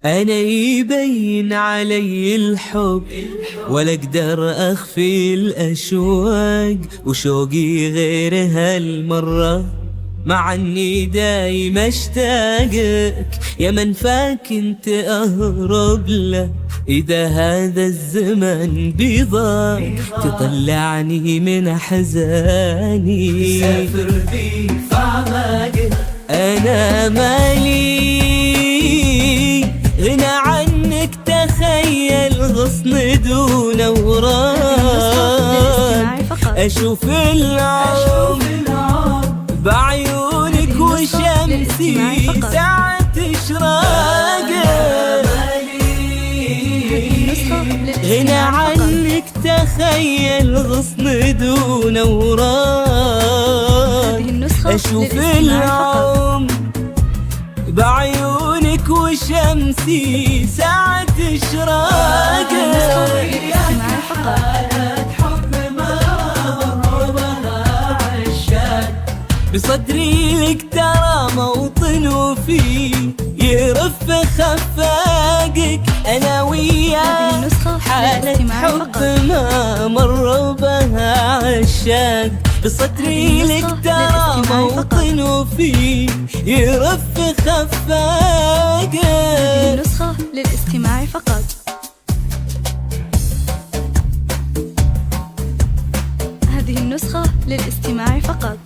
أنا يبين علي الحب ولا أقدر أخفي الأشواق، وشوقي غير هالمرة مع أني دايم أشتاقك. يا من فاك انت أهرب له إذا هذا الزمن بيضاق، تطلعني من أحزاني سافر بي في أعماقك. أنا مالي غنى عنك، تخيل غصن دون أوراق. أشوف العمر بعيونك وشمسي ساعة إشراقك. غنى عنك تخيل غصن دون أوراق. أشوف العمر بعيونك وشمسي ساعة إشراقك. بصدري لك ترى موطن وفيه يرف خفاقك. أنا وياك حالة حب ما مر بها عشاق. بصدري لك ترى موطن وفيه يرف خفاقك. هذه النسخة للاستماع فقط. هذه النسخة للاستماع فقط.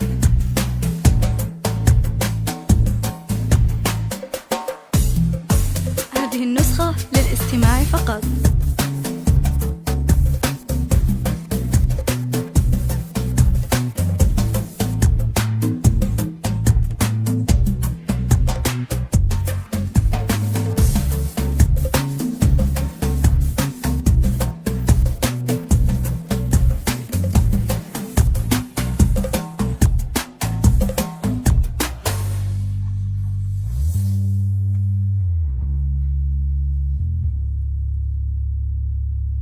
هذه النسخة للاستماع فقط.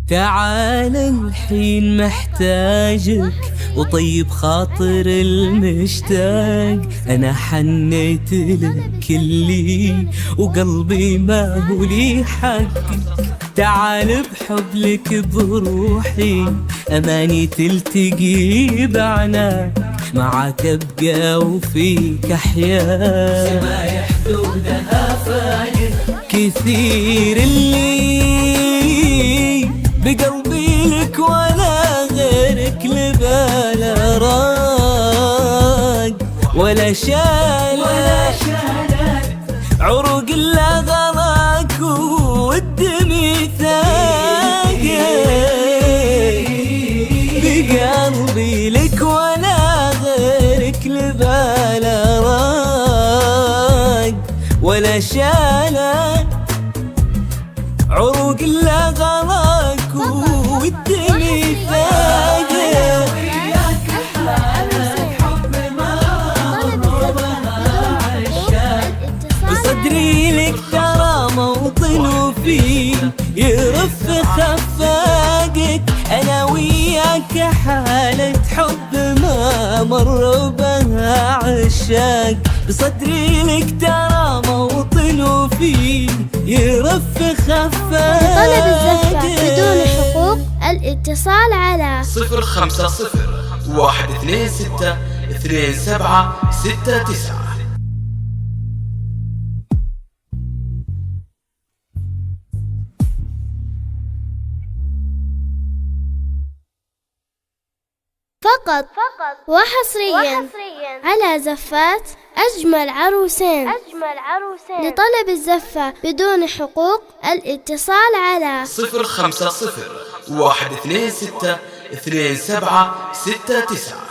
تعال الحين محتاجك وطيب خاطر المشتاق. أنا حنيت لك كلي وقلبي ما هو لي حقك. تعال بحبلك بروحي أماني تلتقي بعناك. معاك أبقى وفيك أحيا سمايا حدودها فاجر. كثير اللي بقلبي لك ولا غيرك لباله راق. ولا شال عروق إلا غلاك والدمي ثاق. بقلبي لك ولا غيرك لباله راق. ولا شال عروق إلا غلاك والدمي ثاق. بصدري لك ترى موطن وفيه يرف خفاقك. أنا وياك حالة حب ما مر بها عشاق. بصدري لك ترى موطن وفيه يرف خفاقك. لطلب الزفة بدون حقوق الاتصال على 050-126-2769. فقط وحصريا على زفات أجمل عروسين. لطلب الزفة بدون حقوق الاتصال على 050-126-2769.